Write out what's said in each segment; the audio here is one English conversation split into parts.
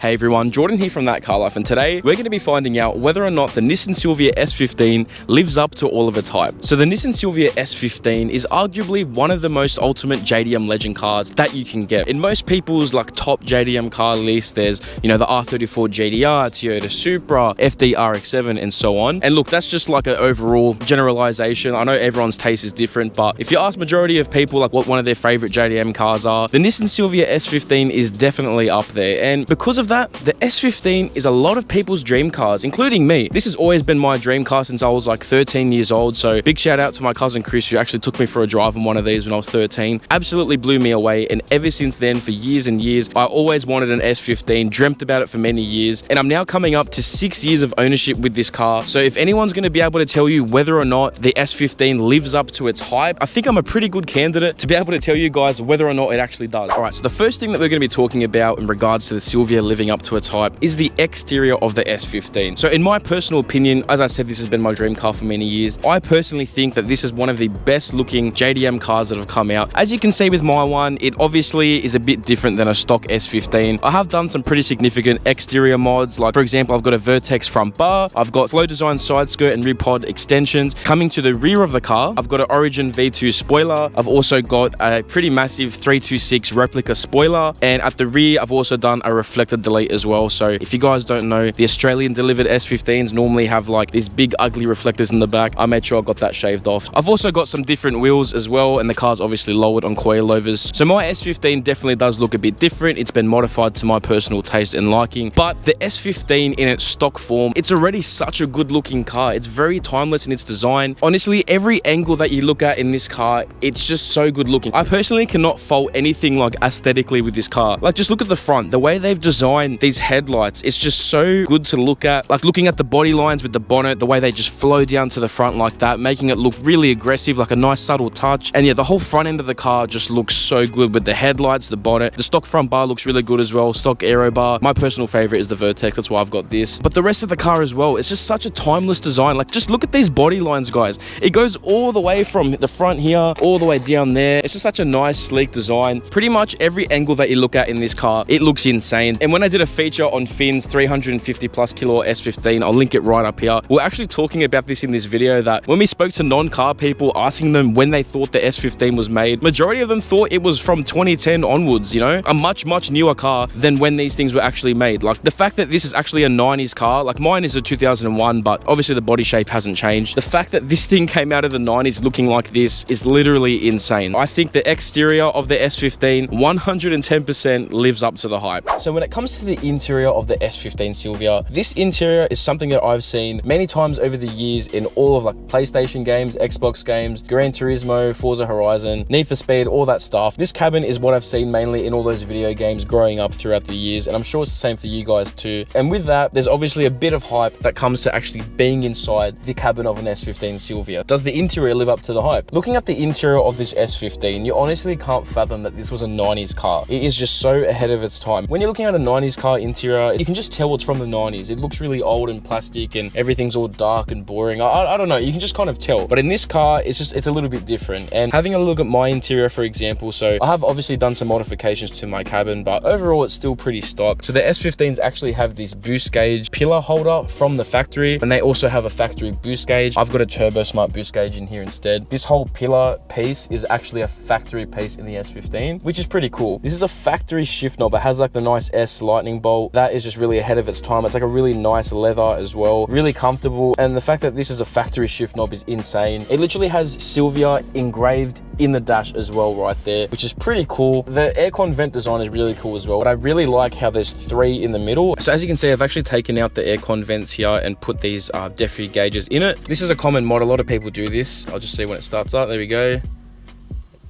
Hey everyone, Jordan here from ThatCarLife, and today we're going to be finding out whether or not the Nissan Silvia S15 lives up to all of its hype. So the Nissan Silvia S15 is arguably one of the most ultimate JDM legend cars that you can get. In most people's top JDM car list, there's, the R34 GDR, Toyota Supra, FD RX-7 and so on. And look, that's just like an overall generalization. I know everyone's taste is different, but if you ask majority of people what one of their favorite JDM cars are, the Nissan Silvia S15 is definitely up there. And because of that, the S15 is a lot of people's dream cars, including me. This has always been my dream car since I was 13 years old. So big shout out to my cousin Chris, who actually took me for a drive in one of these when I was 13. Absolutely blew me away. And ever since then, for years and years, I always wanted an S15, dreamt about it for many years. And I'm now coming up to 6 years of ownership with this car. So if anyone's going to be able to tell you whether or not the S15 lives up to its hype, I think I'm a pretty good candidate to be able to tell you guys whether or not it actually does. All right, so the first thing that we're going to be talking about in regards to the Silvia living up to its hype is the exterior of the S15. So in my personal opinion, as I said, this has been my dream car for many years. I personally think that this is one of the best looking JDM cars that have come out. As you can see with my one, it obviously is a bit different than a stock S15. I have done some pretty significant exterior mods. Like for example, I've got a Vertex front bar, I've got flow design side skirt and rear pod extensions. Coming to the rear of the car, I've got an Origin V2 spoiler. I've also got a pretty massive 326 replica spoiler, and at the rear I've also done a reflector delete as well. So if you guys don't know, the Australian delivered S15s normally have these big ugly reflectors in the back. I made sure I got that shaved off. I've also got some different wheels as well, and the car's obviously lowered on coilovers. So my S15 definitely does look a bit different. It's been modified to my personal taste and liking, but the S15 in its stock form, it's already such a good looking car. It's very timeless in its design. Honestly, every angle that you look at in this car, it's just so good looking. I personally cannot fault anything aesthetically with this car. Just look at the front, the way they've designed these headlights, it's just so good to look at. Looking at the body lines with the bonnet, the way they just flow down to the front like that, making it look really aggressive, like a nice subtle touch. And yeah, the whole front end of the car just looks so good with the headlights, the bonnet. The stock front bar looks really good as well, stock aero bar. My personal favorite is the Vertex, that's why I've got this. But the rest of the car as well, it's just such a timeless design. Just look at these body lines, guys. It goes all the way from the front here, all the way down there. It's just such a nice, sleek design. Pretty much every angle that you look at in this car, it looks insane. And when I did a feature on Finn's 350 plus kilowatt S15, I'll link it right up here. We're actually talking about this in this video, that when we spoke to non-car people, asking them when they thought the S15 was made, majority of them thought it was from 2010 onwards, a much newer car than when these things were actually made. The fact that this is actually a 90s car, mine is a 2001, but obviously the body shape hasn't changed. The fact that this thing came out of the 90s looking like this is literally insane. I think the exterior of the S15 110% lives up to the hype. So when it comes to the interior of the S15 Silvia, this interior is something that I've seen many times over the years in all of PlayStation games, Xbox games, Gran Turismo, Forza Horizon, Need for Speed, all that stuff. This cabin is what I've seen mainly in all those video games growing up throughout the years, and I'm sure it's the same for you guys too. And with that, there's obviously a bit of hype that comes to actually being inside the cabin of an S15 Silvia. Does the interior live up to the hype? Looking at the interior of this S15, you honestly can't fathom that this was a 90s car. It is just so ahead of its time. When you're looking at a 90s car interior, you can just tell it's from the 90s. It looks really old and plastic and everything's all dark and boring. I don't know, you can just kind of tell. But in this car, it's a little bit different. And having a look at my interior, for example, so I have obviously done some modifications to my cabin, but overall it's still pretty stock. So the S15s actually have this boost gauge pillar holder from the factory, and they also have a factory boost gauge. I've got a Turbo Smart boost gauge in here instead. This whole pillar piece is actually a factory piece in the S15, which is pretty cool. This is a factory shift knob. It has the nice S lightning bolt. That is just really ahead of its time. It's a really nice leather as well, really comfortable. And the fact that this is a factory shift knob is insane. It literally has Silvia engraved in the dash as well right there, which is pretty cool. The aircon vent design is really cool as well, but I really like how there's 3 in the middle. So as you can see, I've actually taken out the aircon vents here and put these DEFI gauges in it. This is a common mod. A lot of people do this. I'll just see when it starts up. There we go.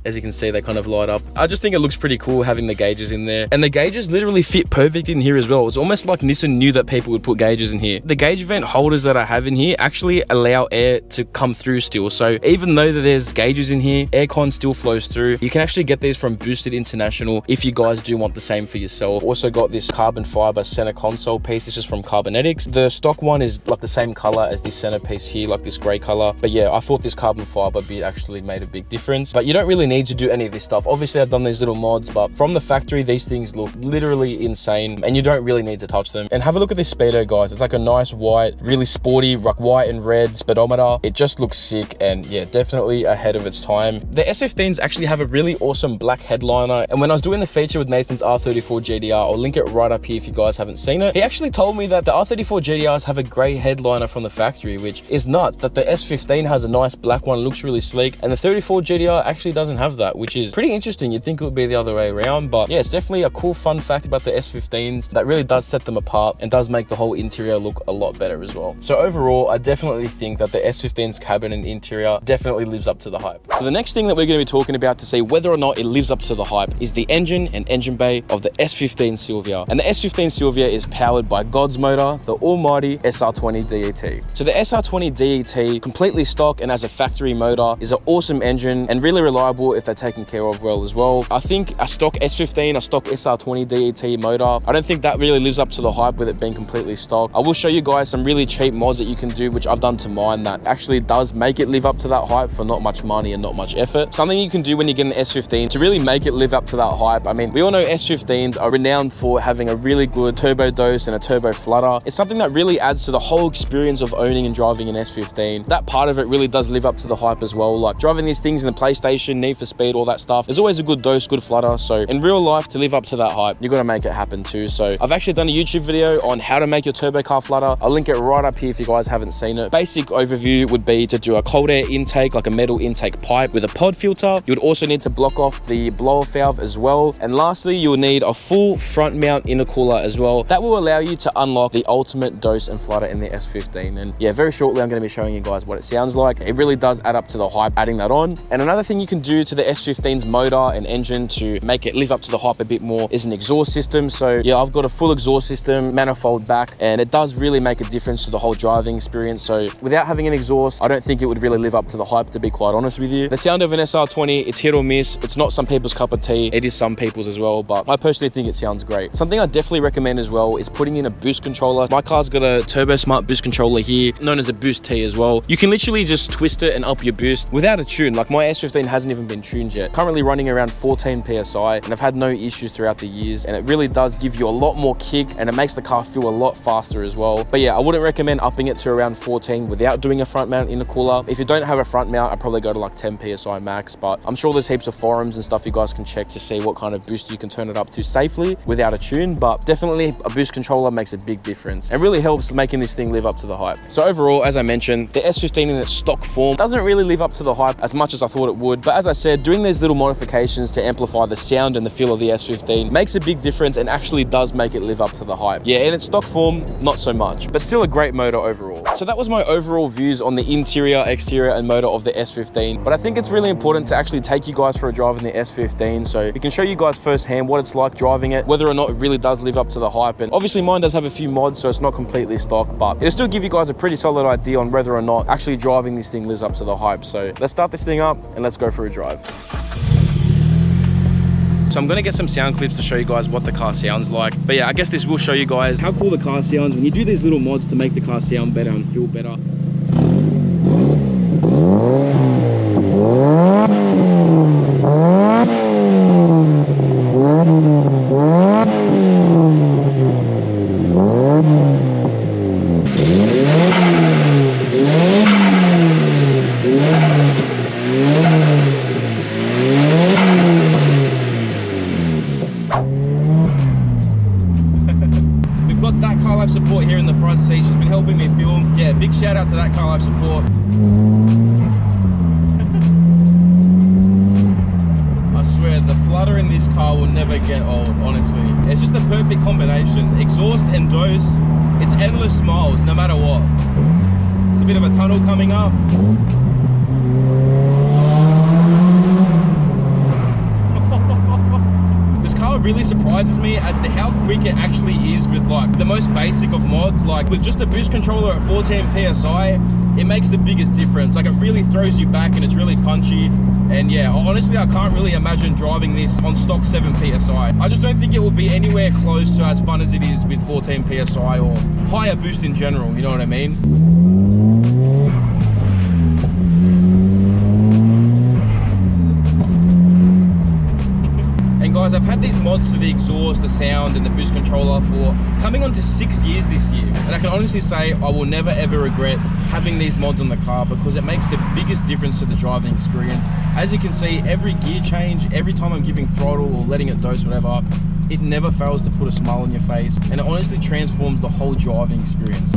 As you can see, they kind of light up. I just think it looks pretty cool having the gauges in there. And the gauges literally fit perfect in here as well. It's almost like Nissan knew that people would put gauges in here. The gauge vent holders that I have in here actually allow air to come through still. So even though there's gauges in here, aircon still flows through. You can actually get these from Boosted International if you guys do want the same for yourself. Also got this carbon fiber center console piece. This is from Carbonetics. The stock one is like the same color as this center piece here, like this gray color. But yeah, I thought this carbon fiber bit actually made a big difference. But you don't really need to do any of this stuff. Obviously, I've done these little mods, but from the factory, these things look literally insane and you don't really need to touch them. And have a look at this speedo, guys. It's like a nice white, really sporty, like white and red speedometer. It just looks sick and yeah, definitely ahead of its time. The S15s actually have a really awesome black headliner. And when I was doing the feature with Nathan's R34 GDR, I'll link it right up here if you guys haven't seen it. He actually told me that the R34 GDRs have a gray headliner from the factory, which is nuts. That the S15 has a nice black one, looks really sleek, and the 34 GDR actually doesn't have that, which is pretty interesting. You'd think it would be the other way around, but yeah, it's definitely a cool fun fact about the S15s that really does set them apart and does make the whole interior look a lot better as well. So overall, I definitely think that the S15's cabin and interior definitely lives up to the hype. So the next thing that we're going to be talking about to see whether or not it lives up to the hype is the engine and engine bay of the S15 Silvia. And the S15 Silvia is powered by God's motor, the almighty SR20 DET. So the SR20 DET, completely stock and as a factory motor, is an awesome engine and really reliable if they're taken care of well as well. I think a stock S15, a stock SR20 DET motor, I don't think that really lives up to the hype with it being completely stock. I will show you guys some really cheap mods that you can do, which I've done to mine, that actually does make it live up to that hype for not much money and not much effort. Something you can do when you get an S15 to really make it live up to that hype. I mean, we all know S15s are renowned for having a really good turbo dose and a turbo flutter. It's something that really adds to the whole experience of owning and driving an S15. That part of it really does live up to the hype as well. Like driving these things in the PlayStation, Need for Speed, all that stuff, there's always a good dose, good flutter. So in real life, to live up to that hype, you're gonna make it happen too. So I've actually done a YouTube video on how to make your turbo car flutter. I'll link it right up here if you guys haven't seen it. Basic overview would be to do a cold air intake, like a metal intake pipe with a pod filter. You would also need to block off the blow off valve as well. And lastly, you will need a full front mount intercooler as well. That will allow you to unlock the ultimate dose and flutter in the S15. And yeah, very shortly, I'm gonna be showing you guys what it sounds like. It really does add up to the hype, adding that on. And another thing you can do to the S15's motor and engine to make it live up to the hype a bit more is an exhaust system. So yeah, I've got a full exhaust system, manifold back, and it does really make a difference to the whole driving experience. So without having an exhaust, I don't think it would really live up to the hype, to be quite honest with you. The sound of an SR20, it's hit or miss. It's not some people's cup of tea. It is some people's as well, but I personally think it sounds great. Something I definitely recommend as well is putting in a boost controller. My car's got a Turbo Smart boost controller here, known as a Boost T as well. You can literally just twist it and up your boost without a tune. Like my S15 hasn't even been tuned yet. Currently running around 14 PSI and I've had no issues throughout the years, and it really does give you a lot more kick and it makes the car feel a lot faster as well. But yeah, I wouldn't recommend upping it to around 14 without doing a front mount intercooler. If you don't have a front mount, I'd probably go to like 10 PSI max, but I'm sure there's heaps of forums and stuff you guys can check to see what kind of boost you can turn it up to safely without a tune. But definitely a boost controller makes a big difference and really helps making this thing live up to the hype. So overall, as I mentioned, the S15 in its stock form doesn't really live up to the hype as much as I thought it would. But as I said, doing these little modifications to amplify the sound and the feel of the S15 makes a big difference and actually does make it live up to the hype. Yeah, in its stock form, not so much, but still a great motor overall. So that was my overall views on the interior, exterior, and motor of the S15. But I think it's really important to actually take you guys for a drive in the S15 so we can show you guys firsthand what it's like driving it, whether or not it really does live up to the hype. And obviously mine does have a few mods, so it's not completely stock, but it'll still give you guys a pretty solid idea on whether or not actually driving this thing lives up to the hype. So let's start this thing up and let's go for a drive. So I'm gonna get some sound clips to show you guys what the car sounds like. But yeah, I guess this will show you guys how cool the car sounds when you do these little mods to make the car sound better and feel better. ThatCarLife support here in the front seat. She's been helping me film. Yeah, big shout out to ThatCarLife support. I swear, the flutter in this car will never get old, honestly. It's just the perfect combination. Exhaust and dose, it's endless smiles, no matter what. It's a bit of a tunnel coming up. It's a bit of a tunnel coming up. what really surprises me as to how quick it actually is with like the most basic of mods. Like with just a boost controller at 14 PSI, it makes the biggest difference. Like it really throws you back and it's really punchy. And yeah, honestly, I can't really imagine driving this on stock 7 PSI. I just don't think it will be anywhere close to as fun as it is with 14 PSI or higher boost in general, you know what I mean? And guys, I've had these mods to the exhaust, the sound, and the boost controller for coming on to 6 years this year. And I can honestly say I will never ever regret having these mods on the car because it makes the biggest difference to the driving experience. As you can see, every gear change, every time I'm giving throttle or letting it dose, whatever, it never fails to put a smile on your face, and it honestly transforms the whole driving experience.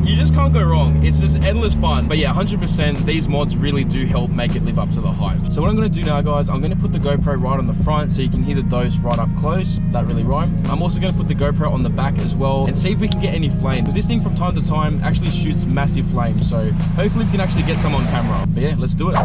You just can't go wrong. It's just endless fun. But yeah, 100%, these mods really do help make it live up to the hype. So what I'm gonna do now, guys, I'm gonna put the GoPro right on the front so you can hear the dose right up close. That really rhymed. I'm also gonna put the GoPro on the back as well and see if we can get any flame. Because this thing from time to time actually shoots massive flames. So hopefully we can actually get some on camera. But yeah, let's do it.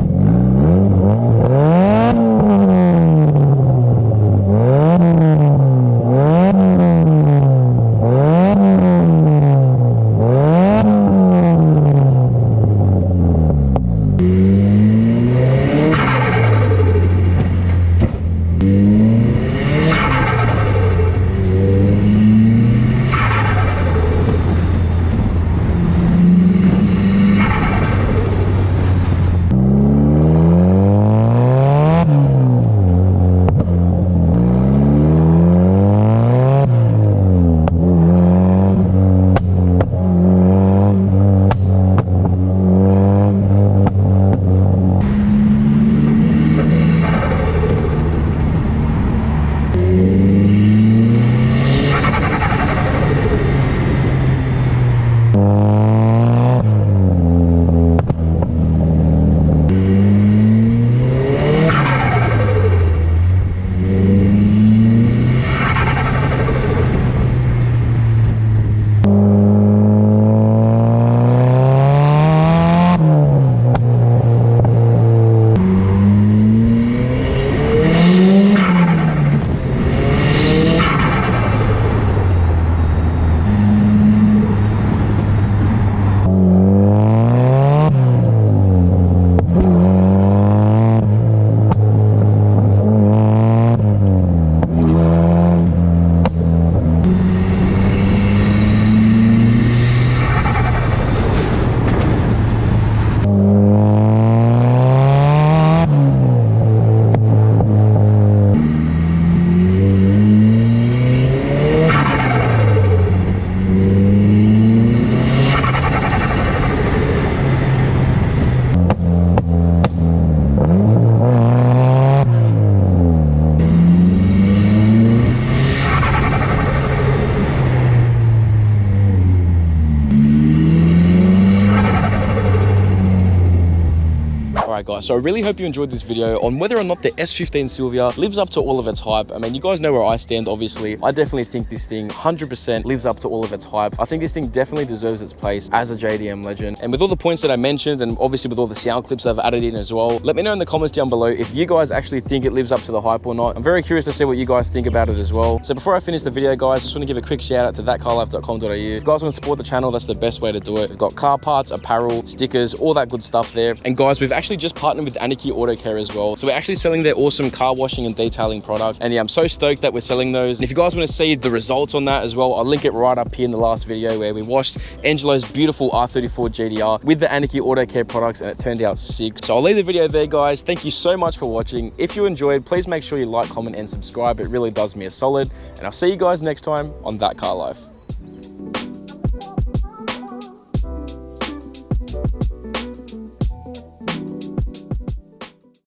Alright guys, so I really hope you enjoyed this video on whether or not the S15 Silvia lives up to all of its hype. I mean, you guys know where I stand, obviously. I definitely think this thing 100% lives up to all of its hype. I think this thing definitely deserves its place as a JDM legend. And with all the points that I mentioned, and obviously with all the sound clips I've added in as well, let me know in the comments down below if you guys actually think it lives up to the hype or not. I'm very curious to see what you guys think about it as well. So before I finish the video, guys, I just want to give a quick shout out to ThatCarLife.com.au. If you guys want to support the channel, that's the best way to do it. We've got car parts, apparel, stickers, all that good stuff there. And guys, we've actually just partnered with Auto Care as well. So we're actually selling their awesome car washing and detailing product. And yeah, I'm so stoked that we're selling those. And if you guys want to see the results on that as well, I'll link it right up here in the last video where we washed Angelo's beautiful R34 GTR with the Auto Care products, and it turned out sick. So I'll leave the video there, guys. Thank you so much for watching. If you enjoyed, please make sure you like, comment, and subscribe. It really does me a solid. And I'll see you guys next time on That Car Life.